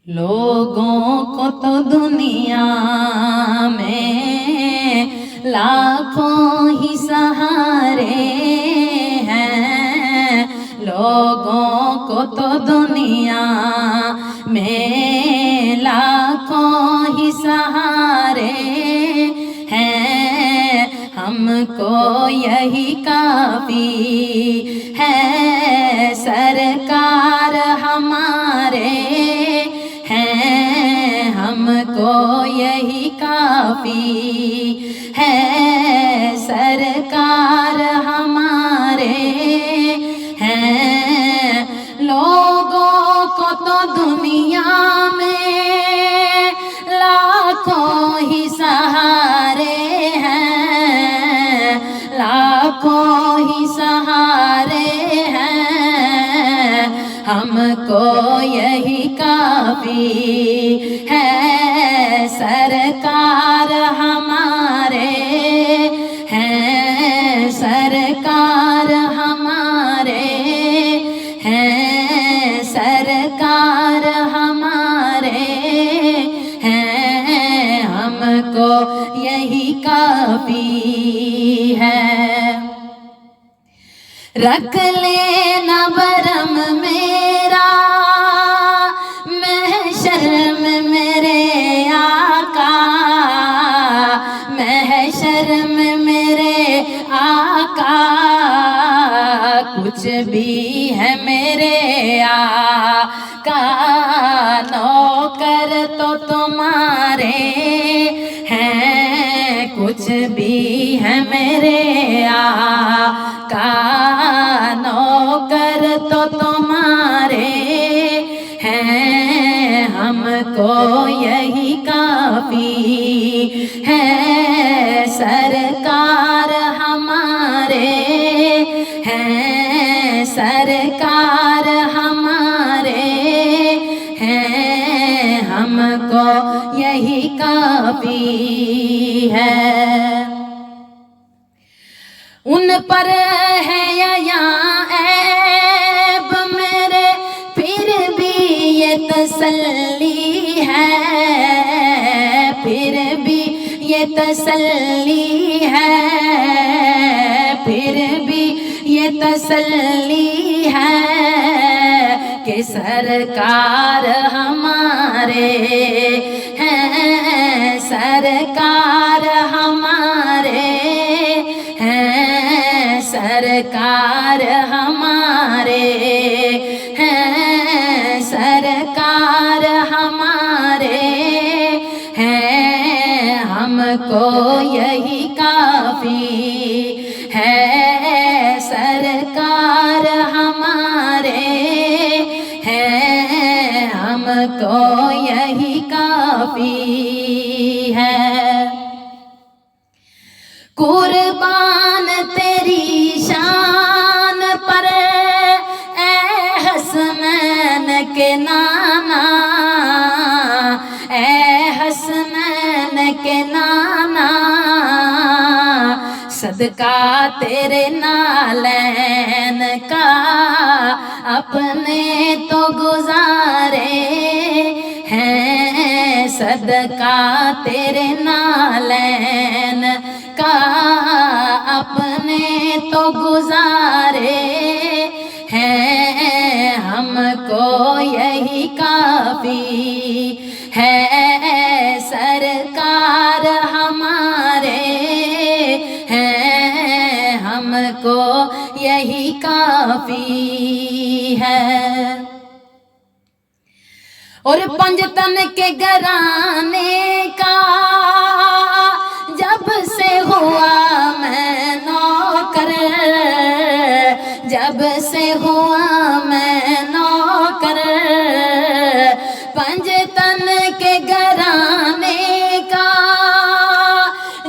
लोगों को तो दुनिया में लाखों ही सहारे हैं, लोगों को तो दुनिया में लाखों ही सहारे हैं, हमको यही काफी है सरकार हमारे हैं, हमको यही काफी है सरकार हमारे हैं। लोगों को तो दुनिया में लाखों ही सहारे हैं, लाखों ही सहारे हैं, हमको यही काफी है सरकार हमारे हैं, सरकार हमारे हैं, सरकार हमारे हैं, हमको यही काफी है। रख लेना बरम मेरा महशर में मेरे आका, महशर में मेरे आका, कुछ भी है मेरे आका नौकर तो तुम्हारे हैं, कुछ भी है मेरे आका नौकर तो तुम्हारे हैं, हमको यही काफी है सरकार हमारे हैं, सरकार हमारे हैं, हमको यही काफी है। उन पर है या ऐब मेरे फिर भी ये तसल्ली है, फिर भी ये तसल्ली है, फिर भी ये तसल्ली है कि सरकार हमारे हैं, सरकार हमारे हैं, सरकार हमारे हैं, सरकार हमारे हैं, हमको यही काफी है सरकार हमारे हैं, हमको यही काफी है। कुर्बान तेरी शान पर ए हसनैन के नाना, ए हसनैन के नाना, सदका तेरे नालैन का अपने तो गुजारे हैं, सदका तेरे नालैन का अपने तो गुजारे हैं, हमको यही काफी है सरकार हमारे हैं, हमको यही काफी है। और पंजतन के घराने का जब से हुआ मैं नौकर, जब से हुआ मैं नौकर, पंजतन के घराने का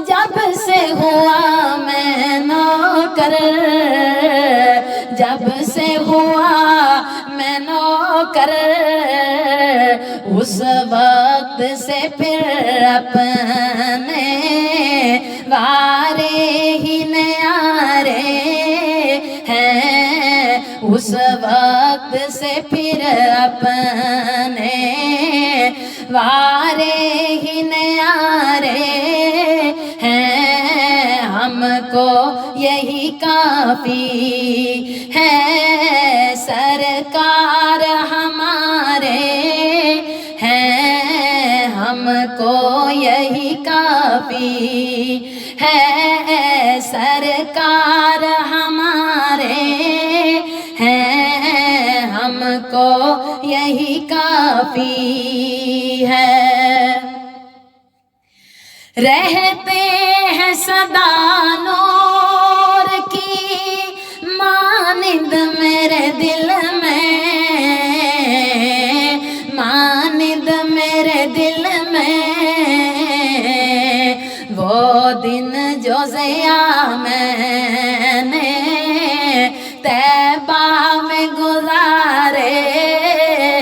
जब से हुआ मैं नौकर, जब से हुआ मैं नौकर, उस वक्त से फिर अपने वारे ही न्यारे हैं, उस वक्त से फिर अपने वारे ही न्यारे हैं, हमको यही काफी है। सरकार हमारे हैं, हमको यही काफी है। सरकार हमारे हैं, हमको यही काफी है। रहते हैं सदा नूर की मानिंद मेरे दिल में, मानिंद मेरे दिल में। वो दिन जो ज़िया मैंने तैबा में गुज़ारे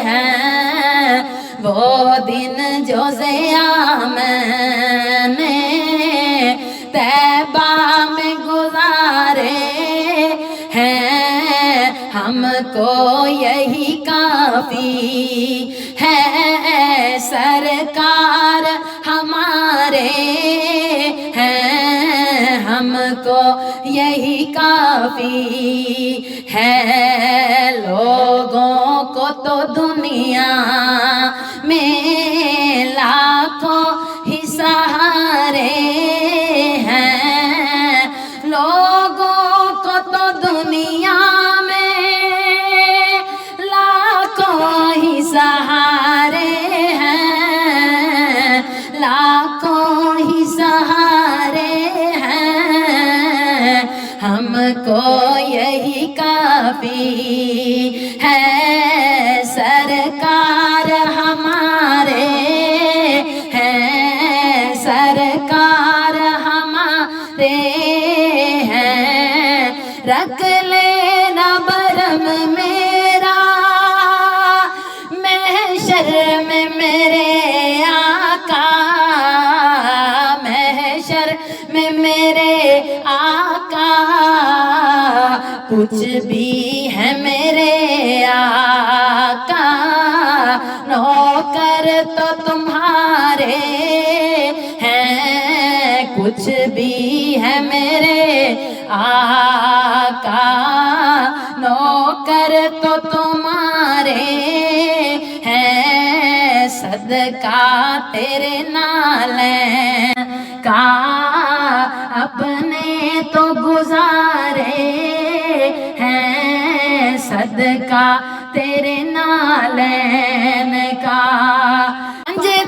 हैं, वो दिन जो ज़िया मैंने तैबा में गुज़ारे हैं, हमको यही काफ़ी है। सरकार हमारे हैं, हमको यही काफ़ी है। लोगों को तो दुनिया में लाखों ही सहारे हैं, लोगों को तो दुनिया में लाखों ही सहारे हैं, लाखों ही सहारे हैं, हमको यही काफ़ी है। सरकार हमारे हैं, सरकार हमारे हैं, रख लेना बरम मेरा महशर में मेरे आका, महशर में मेरे आका। कुछ भी है मेरे आका, नौकर तो तुम्हारे हैं। कुछ भी है मेरे आका, नौकर तो तुम्हारे हैं। सदका तेरे नाले का अपने तो गुजारे हैं, सदका तेरे नालैन का।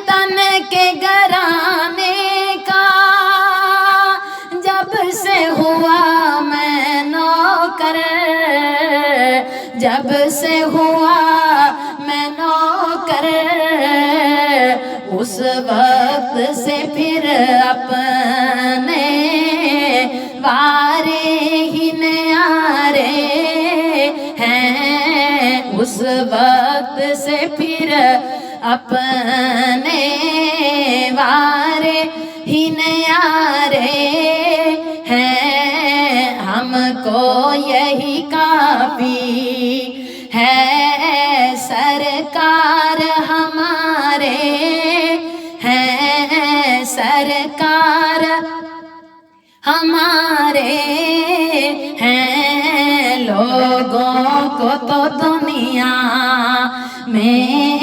तन के घराने का जब से हुआ मैं नौकर, जब से हुआ मैं नौकर, उस वक्त से फिर अपने वारे ही न्यारे हैं। उस वक्त से फिर अपने वारे ही न्यारे हैं, हमको यही काफ़ी है। सरकार हमारे हैं, सरकार हमारे हैं, लोगों को तो दुनिया में